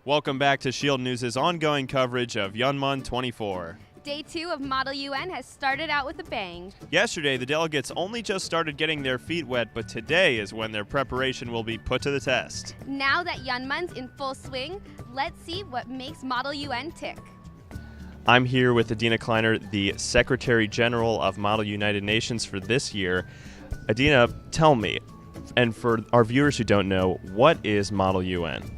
Welcome back to S.H.I.E.L.D. News' ongoing coverage of YUNMUN 24. Day 2 of Model UN has started out with a bang. Yesterday, the delegates only just started getting their feet wet, but today is when their preparation will be put to the test. Now that YUNMUN's in full swing, let's see what makes Model UN tick. I'm here with Adina Kleiner, the Secretary General of Model United Nations for this year. Adina, tell me, and for our viewers who don't know, what is Model UN?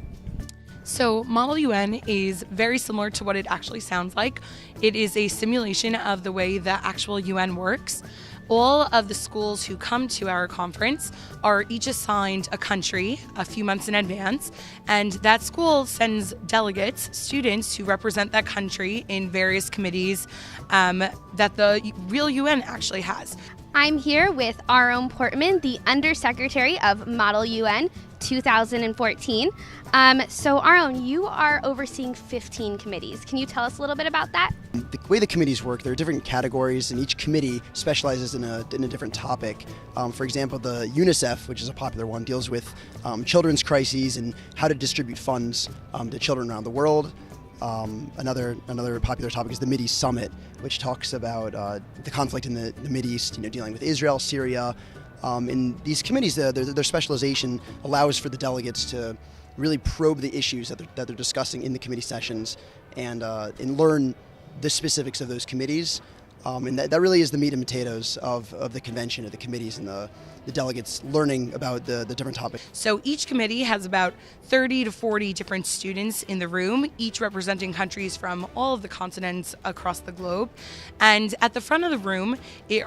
So Model UN is very similar to what it actually sounds like. It is a simulation of the way the actual UN works. All of the schools who come to our conference are each assigned a country a few months in advance, and that school sends delegates, students who represent that country in various committees that the real UN actually has. I'm here with Aaron Portman, the Undersecretary of Model UN 2014. So Aaron, you are overseeing 15 committees. Can you tell us a little bit about that? The way the committees work, there are different categories, and each committee specializes in a different topic. For example, the UNICEF, which is a popular one, deals with children's crises and how to distribute funds to children around the world. Another popular topic is the Mideast Summit, which talks about the conflict in the Mideast, dealing with Israel, Syria. In these committees, their specialization allows for the delegates to really probe the issues that they're discussing in the committee sessions and learn the specifics of those committees. And that really is the meat and potatoes of the convention, of the committees, and the delegates learning about the different topics. So each committee has about 30 to 40 different students in the room, each representing countries from all of the continents across the globe. And at the front of the room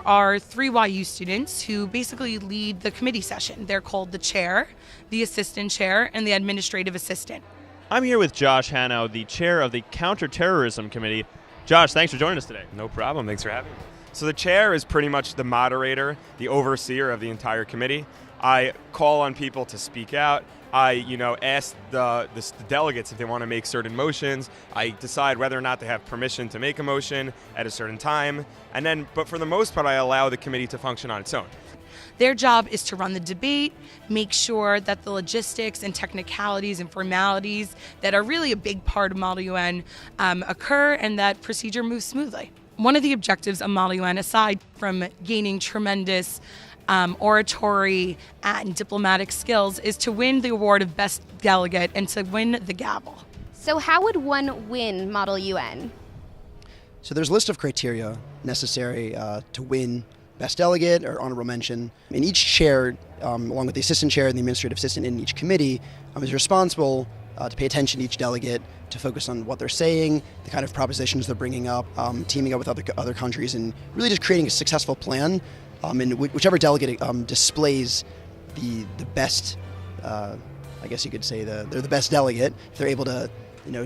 are 3 YU students who basically lead the committee session. They're called the chair, the assistant chair, and the administrative assistant. I'm here with Josh Hanau, the chair of the Counterterrorism Committee. Josh, thanks for joining us today. No problem. Thanks for having me. So the chair is pretty much the moderator, the overseer of the entire committee. I call on people to speak out. I, ask the delegates if they want to make certain motions. I decide whether or not they have permission to make a motion at a certain time. But for the most part, I allow the committee to function on its own. Their job is to run the debate, make sure that the logistics and technicalities and formalities that are really a big part of Model UN occur, and that procedure moves smoothly. One of the objectives of Model UN, aside from gaining tremendous oratory and diplomatic skills, is to win the award of Best Delegate and to win the gavel. So how would one win Model UN? So there's a list of criteria necessary to win Best Delegate or Honorable Mention. And each chair, along with the Assistant Chair and the Administrative Assistant in each committee, is responsible to pay attention to each delegate, to focus on what they're saying, the kind of propositions they're bringing up, teaming up with other countries, and really just creating a successful plan. And whichever delegate displays the best, I guess you could say they're the best delegate. If they're able to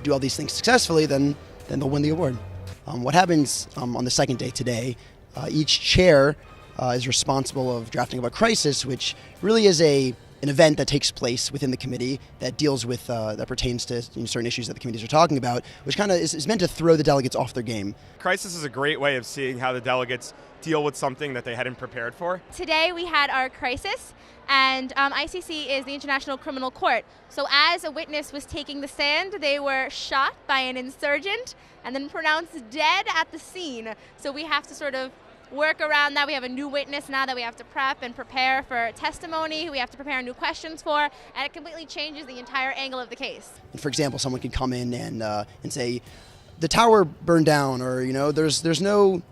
do all these things successfully, then they'll win the award. What happens on the second day today, each chair is responsible of drafting up a crisis, which really is an event that takes place within the committee that deals with, that pertains to certain issues that the committees are talking about, which kind of is meant to throw the delegates off their game. Crisis is a great way of seeing how the delegates deal with something that they hadn't prepared for. Today we had our crisis, and ICC is the International Criminal Court. So as a witness was taking the stand, they were shot by an insurgent and then pronounced dead at the scene. So we have to sort of work around that. We have a new witness now that we have to prep and prepare for testimony. We have to prepare new questions for, and it completely changes the entire angle of the case. For example, someone could come in and say, the tower burned down, or there's no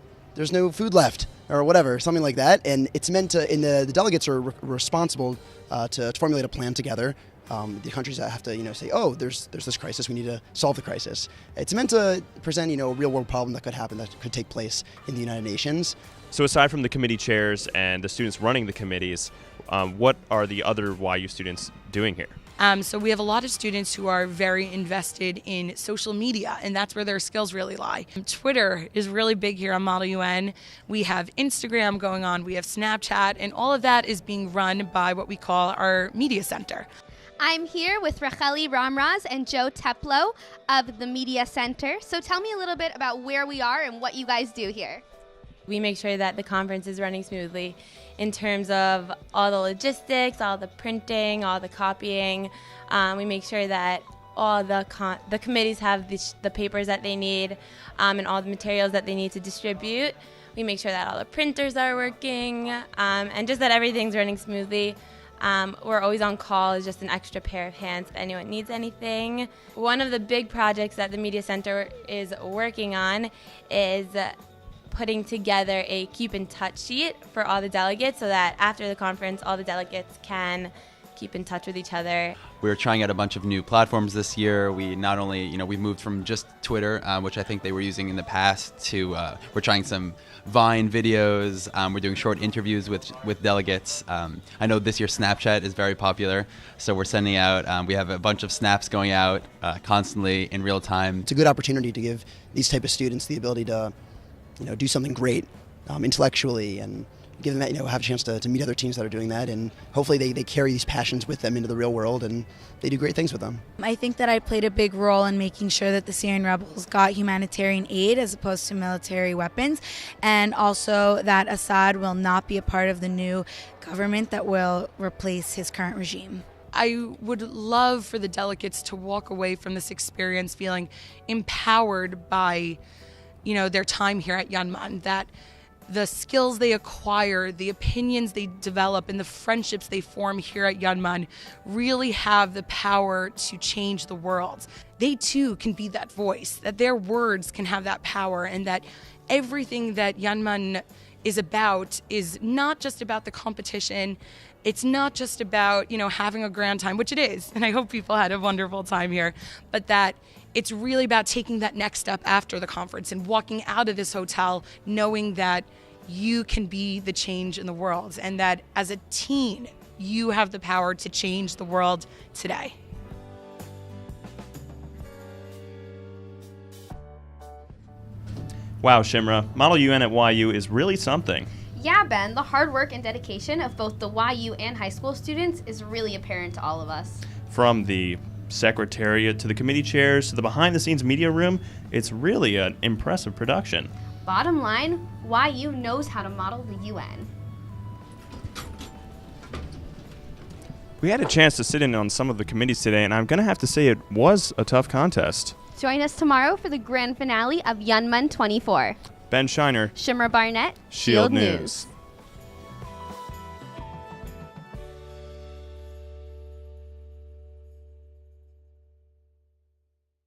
food left, or whatever, something like that. And it's meant to, and the delegates are responsible to formulate a plan together. The countries that have to, say, oh, there's this crisis, we need to solve the crisis. It's meant to present, a real-world problem that could happen, that could take place in the United Nations. So aside from the committee chairs and the students running the committees, what are the other YU students doing here? So we have a lot of students who are very invested in social media, and that's where their skills really lie. Twitter is really big here on Model UN. We have Instagram going on, we have Snapchat, and all of that is being run by what we call our media center. I'm here with Racheli Ramraz and Joe Teplo of the Media Center. So tell me a little bit about where we are and what you guys do here. We make sure that the conference is running smoothly in terms of all the logistics, all the printing, all the copying. We make sure that all the committees have the papers that they need and all the materials that they need to distribute. We make sure that all the printers are working and just that everything's running smoothly. We're always on call as just an extra pair of hands if anyone needs anything. One of the big projects that the Media Center is working on is putting together a keep in touch sheet for all the delegates so that after the conference all the delegates can keep in touch with each other. We're trying out a bunch of new platforms this year. We not only, we moved from just Twitter, which I think they were using in the past, to we're trying some Vine videos. We're doing short interviews with delegates. I know this year Snapchat is very popular, so we're sending out, we have a bunch of snaps going out constantly in real time. It's a good opportunity to give these type of students the ability to, do something great intellectually and give them that, have a chance to meet other teams that are doing that, and hopefully they carry these passions with them into the real world and they do great things with them. I think that I played a big role in making sure that the Syrian rebels got humanitarian aid as opposed to military weapons, and also that Assad will not be a part of the new government that will replace his current regime. I would love for the delegates to walk away from this experience feeling empowered by, their time here at YUNMUN, that the skills they acquire, the opinions they develop, and the friendships they form here at YUNMUN really have the power to change the world. They too can be that voice, that their words can have that power, and that everything that YUNMUN is about is not just about the competition. It's not just about, having a grand time, which it is, and I hope people had a wonderful time here, but that it's really about taking that next step after the conference and walking out of this hotel knowing that you can be the change in the world and that as a teen, you have the power to change the world today. Wow, Shimra, Model UN at YU is really something. Yeah, Ben, the hard work and dedication of both the YU and high school students is really apparent to all of us. From the secretariat to the committee chairs to the behind-the-scenes media room, it's really an impressive production. Bottom line, YU knows how to model the UN. We had a chance to sit in on some of the committees today, and I'm going to have to say it was a tough contest. Join us tomorrow for the grand finale of YUNMUN 24. Ben Shiner, Shimra Barnett, S.H.I.E.L.D. News.